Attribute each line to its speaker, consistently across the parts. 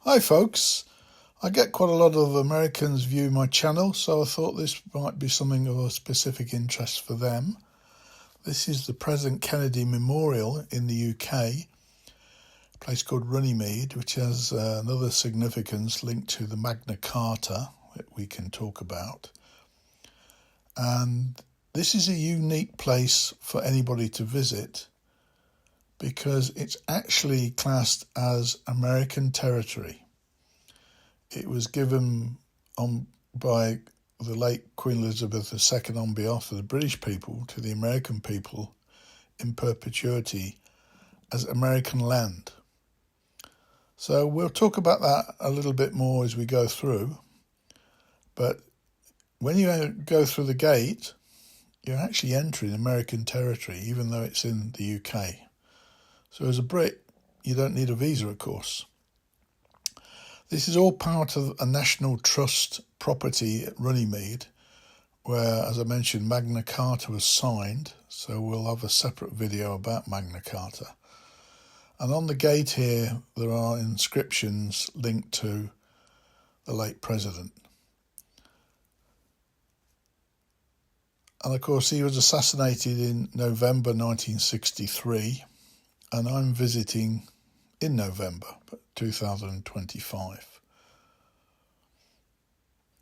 Speaker 1: Hi folks, I get quite a lot of Americans view my channel, so I thought this might be something of a specific interest for them. This is the President Kennedy Memorial in the UK, a place called Runnymede, which has another significance linked to the Magna Carta that we can talk about. And this is a unique place for anybody to visit because it's actually classed as American territory. It was given by the late Queen Elizabeth II on behalf of the British people to the American people in perpetuity as American land. So we'll talk about that a little bit more as we go through. But when you go through the gate, you're actually entering American territory, even though it's in the UK. So as a Brit, you don't need a visa, of course. This is all part of a National Trust property at Runnymede, where, as I mentioned, Magna Carta was signed, so we'll have a separate video about Magna Carta. And on the gate here, there are inscriptions linked to the late president. And of course, he was assassinated in November 1963, and I'm visiting in November 2025.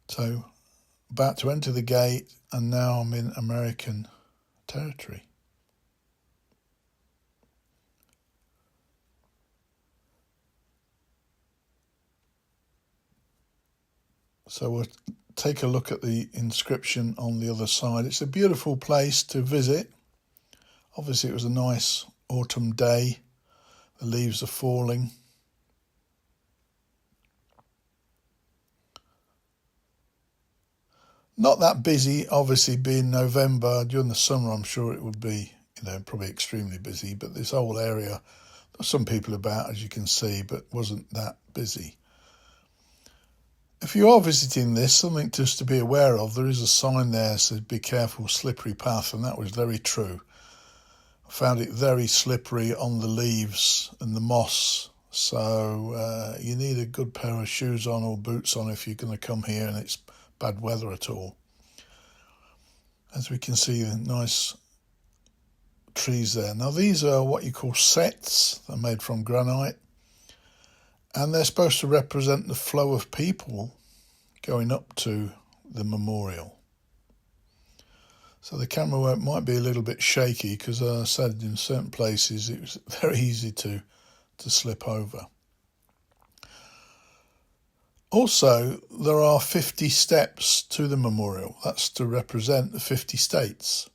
Speaker 1: So, about to enter the gate, and now I'm in American territory. So we'll take a look at the inscription on the other side. It's a beautiful place to visit. Obviously, it was a nice autumn day. The leaves are falling. Not that busy, obviously, being November. During the summer, I'm sure it would be, probably extremely busy. But this whole area, there's some people about, as you can see, but wasn't that busy. If you are visiting this, something just to be aware of, there is a sign there that says, "Be careful, slippery path," and that was very true. I found it very slippery on the leaves and the moss, so you need a good pair of shoes on or boots on if you're going to come here and it's bad weather at all. As we can see, the nice trees there. Now these are what you call setts. They're made from granite, and they're supposed to represent the flow of people going up to the memorial. So the camera work might be a little bit shaky because, as I said, in certain places it was very easy to slip over. Also, there are 50 steps to the memorial. That's to represent the 50 states.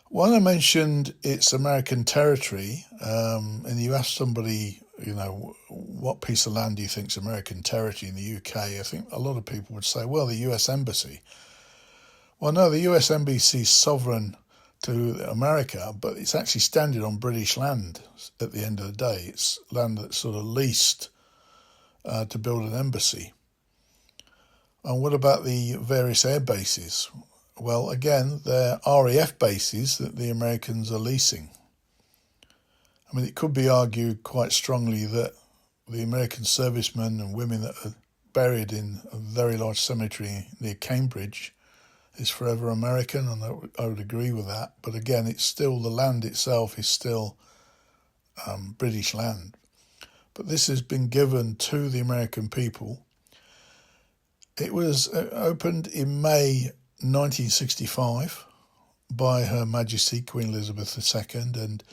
Speaker 1: When I mentioned it's American territory, and you ask somebody, what piece of land do you think is American territory in the UK? I think a lot of people would say, well, the US Embassy. Well, no, the US Embassy is sovereign to America, but it's actually standing on British land at the end of the day. It's land that's sort of leased to build an embassy. And what about the various air bases? Well, again, they're RAF bases that the Americans are leasing. I mean, it could be argued quite strongly that the American servicemen and women that are buried in a very large cemetery near Cambridge is forever American, and I would agree with that. But again, it's still, the land itself is still British land. But this has been given to the American people. It was opened in May 1965 by Her Majesty Queen Elizabeth II, and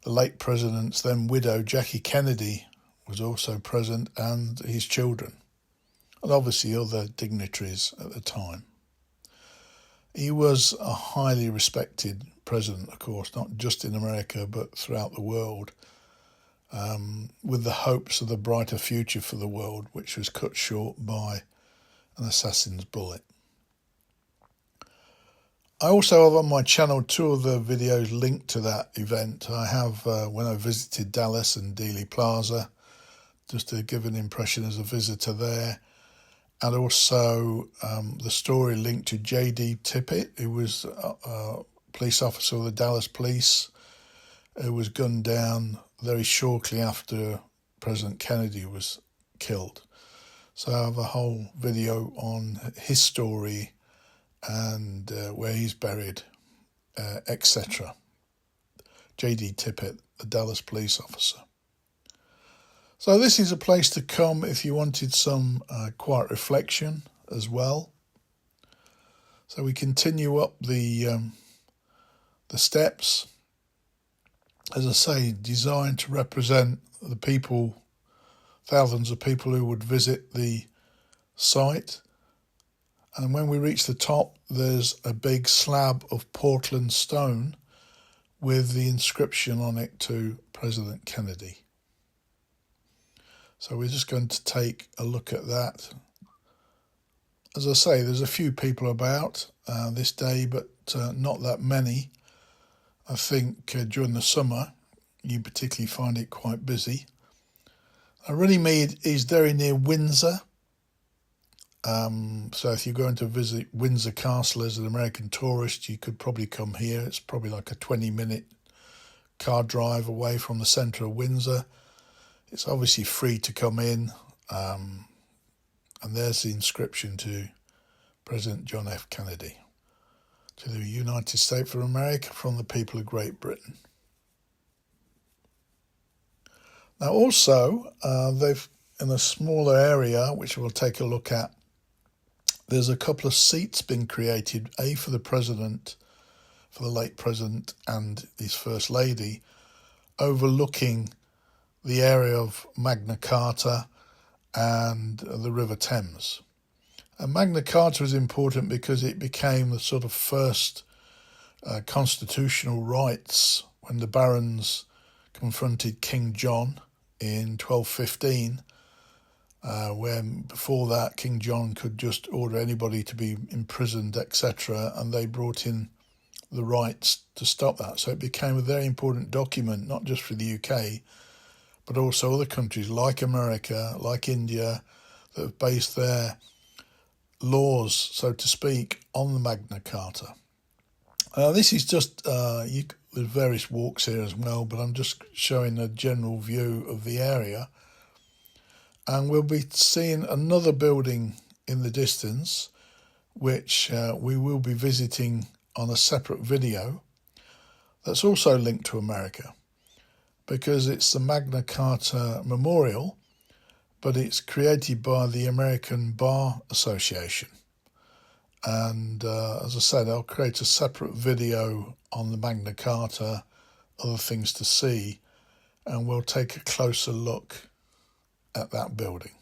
Speaker 1: the late president's then widow, Jackie Kennedy, was also present, and his children, and obviously other dignitaries at the time. He was a highly respected president, of course, not just in America, but throughout the world, with the hopes of a brighter future for the world, which was cut short by an assassin's bullet. I also have on my channel 2 other videos linked to that event. I have when I visited Dallas and Dealey Plaza, just to give an impression as a visitor there, and also the story linked to J.D. Tippit, who was a police officer of the Dallas Police, who was gunned down very shortly after President Kennedy was killed. So I have a whole video on his story and where he's buried, etc. J.D. Tippett, the Dallas police officer. So this is a place to come if you wanted some quiet reflection as well. So we continue up the steps, as I say, designed to represent the people, thousands of people who would visit the site. And when we reach the top, there's a big slab of Portland stone with the inscription on it to President Kennedy. So we're just going to take a look at that. As I say, there's a few people about this day, but not that many. I think during the summer, you particularly find it quite busy. Runnymede is very near Windsor. So if you're going to visit Windsor Castle as an American tourist, you could probably come here. It's probably like a 20-minute car drive away from the centre of Windsor. It's obviously free to come in. And there's the inscription to President John F. Kennedy. To the United States of America from the people of Great Britain. Now also, they've, in a smaller area, which we'll take a look at, there's a couple of seats been created, A, for the President, for the late President and his First Lady, overlooking the area of Magna Carta and the River Thames. And Magna Carta is important because it became the sort of first constitutional rights when the barons confronted King John in 1215, when before that King John could just order anybody to be imprisoned, etc., and they brought in the rights to stop that. So it became a very important document, not just for the UK, but also other countries like America, like India, that have based their laws, so to speak, on the Magna Carta. This is just, there's various walks here as well, but I'm just showing a general view of the area. And we'll be seeing another building in the distance, which we will be visiting on a separate video that's also linked to America, because it's the Magna Carta Memorial, but it's created by the American Bar Association. And as I said, I'll create a separate video on the Magna Carta, other things to see, and we'll take a closer look at that building.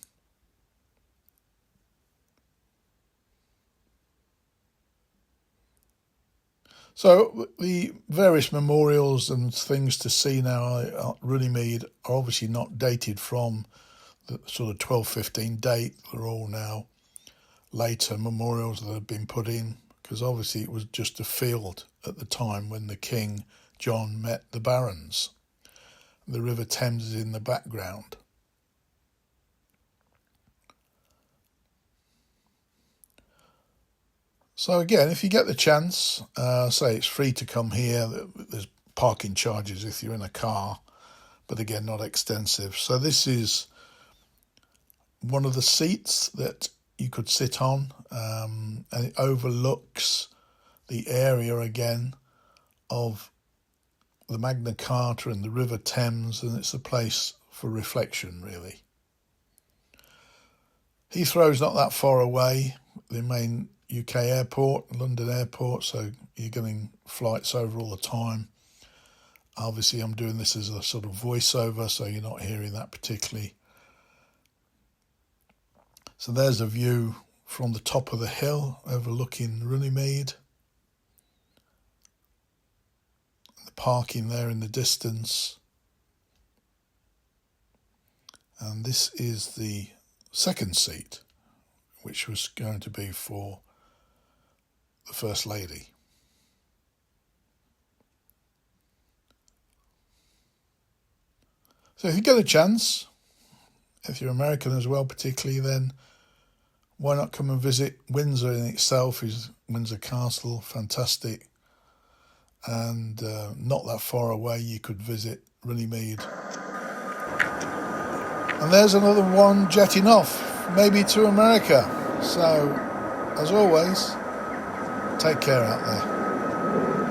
Speaker 1: So the various memorials and things to see now at Runnymede are obviously not dated from the sort of 1215 date. They're all now later memorials that have been put in, because obviously it was just a field at the time when the King John met the barons. The River Thames is in the background. So again, if you get the chance, say it's free to come here. There's parking charges if you're in a car, but again, not extensive. So this is one of the seats that you could sit on, and it overlooks the area again of the Magna Carta and the River Thames, and it's a place for reflection, really. Heathrow's not that far away, the main UK airport, London airport, so you're getting flights over all the time. Obviously, I'm doing this as a sort of voiceover, so you're not hearing that particularly. So there's a view from the top of the hill overlooking Runnymede. The parking there in the distance. And this is the second seat, which was going to be for the First Lady. So if you get a chance, if you're American as well particularly, then why not come and visit Windsor in itself? Is Windsor Castle fantastic, and not that far away you could visit Runnymede. And there's another one jetting off, maybe to America. So, as always, take care out there.